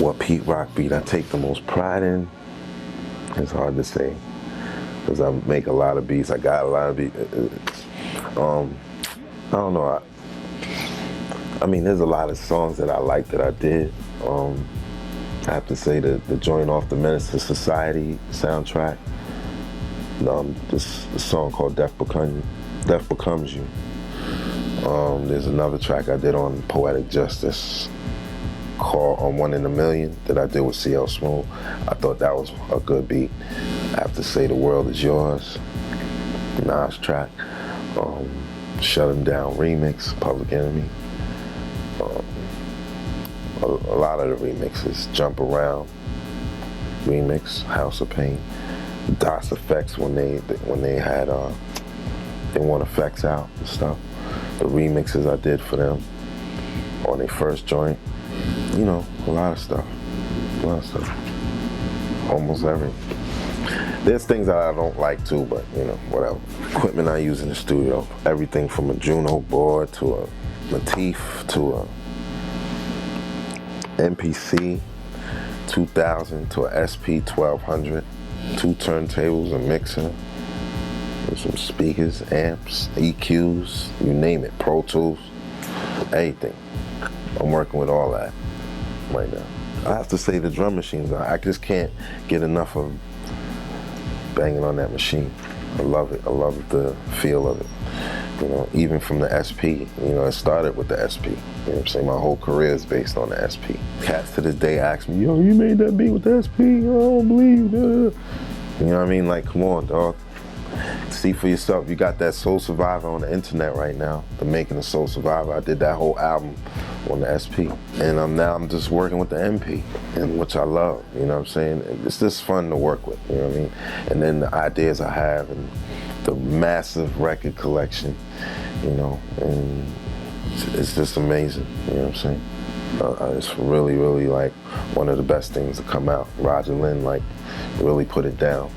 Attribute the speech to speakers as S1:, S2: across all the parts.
S1: what Pete Rock beat I take the most pride in? It's hard to say, because I make a lot of beats. I got a lot of beats. I don't know. I mean, there's a lot of songs that I like that I did. I have to say the joint off the Menace to Society soundtrack. This song called Death Becomes You. There's another track I did on Poetic Justice called On One in a Million that I did with CL Smooth. I thought that was a good beat. I have to say The World Is Yours, Nas track. Shut 'Em Down remix, Public Enemy. A lot of the remixes, Jump Around remix, House of Pain. DOS Effects when they had they want effects out and stuff. The remixes I did for them on their first joint. You know, a lot of stuff. Almost everything. There's things that I don't like too, but you know, whatever. Equipment I use in the studio, everything from a Juno board to a Latif to a MPC 2000 to a SP 1200, 2 turntables, a mixer, and some speakers, amps, EQs, you name it, Pro Tools, anything. I'm working with all that right now. I have to say the drum machines, I just can't get enough of banging on that machine. I love it. I love the feel of it. You know, even from the SP, you know, it started with the SP. You know what I'm saying? My whole career is based on the SP. Cats to this day ask me, yo, you made that beat with the SP? I don't believe that. You know what I mean? Like, come on, dog. See for yourself. You got that Soul Survivor on the internet right now. The Making of Soul Survivor. I did that whole album on the SP. And now I'm just working with the MP, and which I love. You know what I'm saying? It's just fun to work with. You know what I mean? And then the ideas I have and the massive record collection, you know, and it's just amazing. You know what I'm saying? It's really, really like one of the best things to come out. Roger Lynn like really put it down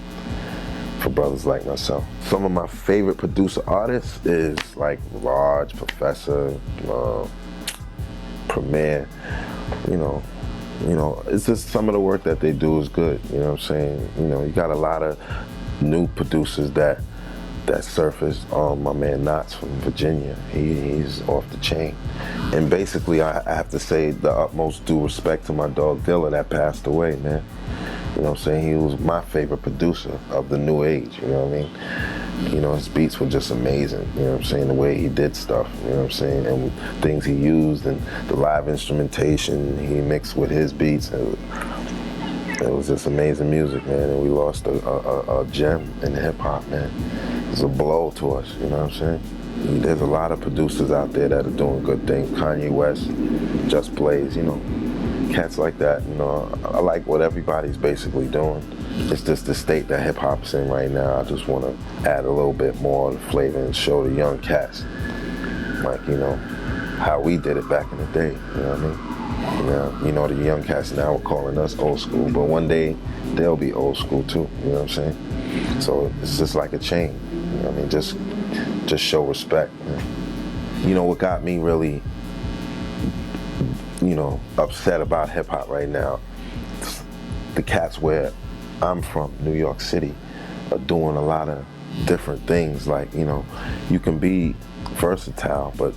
S1: for brothers like myself. Some of my favorite producer artists is like Large, Professor, Premier. You know, it's just some of the work that they do is good. You know what I'm saying? You know, you got a lot of new producers that surfaced. My man Knots from Virginia, he's off the chain. And basically, I have to say the utmost due respect to my dog Dilla that passed away, man. You know what I'm saying? He was my favorite producer of the new age, you know what I mean? You know, his beats were just amazing, you know what I'm saying? The way he did stuff, you know what I'm saying? And things he used and the live instrumentation he mixed with his beats. It was just amazing music, man. And we lost a gem in hip hop, man. It was a blow to us, you know what I'm saying? There's a lot of producers out there that are doing good things. Kanye West, Just Blaze, you know. Cats like that, you know, I like what everybody's basically doing. It's just the state that hip hop's in right now. I just want to add a little bit more flavor and show the young cats, like, you know, how we did it back in the day, you know what I mean? Now, you know, the young cats now are calling us old school, but one day they'll be old school too, you know what I'm saying? So it's just like a chain, you know what I mean? Just show respect, man. You know, what got me really, you know, upset about hip hop right now, the cats where I'm from, New York City, are doing a lot of different things. Like, you know, you can be versatile, but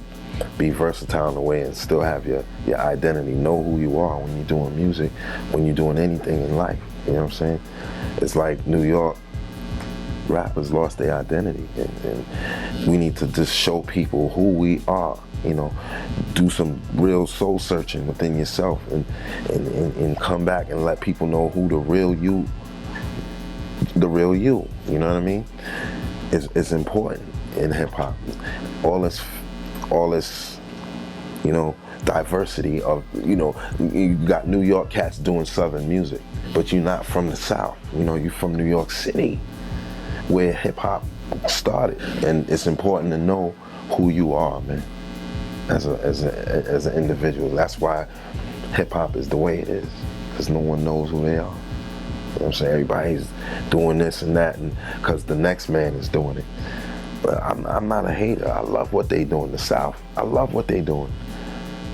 S1: be versatile in a way and still have your identity, know who you are when you're doing music, when you're doing anything in life, you know what I'm saying? It's like New York rappers lost their identity, and we need to just show people who we are. You know, do some real soul searching within yourself and come back and let people know who the real you, you know what I mean? It's important in hip hop. All this, you know, diversity of, you know, you got New York cats doing Southern music, but you're not from the South. You know, you're from New York City, where hip hop started. And it's important to know who you are, man. As an individual. That's why hip hop is the way it is, because no one knows who they are. You know what I'm saying? Everybody's doing this and that, and because the next man is doing it. But I'm not a hater. I love what they do in the South. I love what they doing.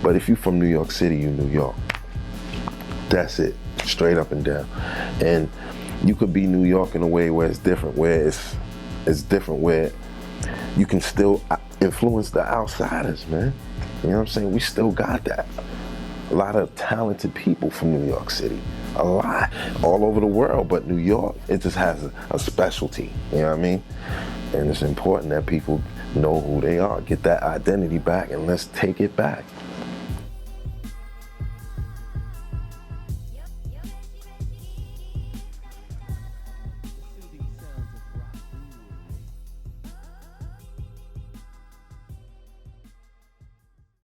S1: But if you're from New York City, you New York. That's it, straight up and down. And you could be New York in a way where it's different, where it's different, where you can still influence the outsiders, man. You know what I'm saying? We still got that. A lot of talented people from New York City. A lot, all over the world, but New York, it just has a specialty, you know what I mean? And it's important that people know who they are, get that identity back, and let's take it back.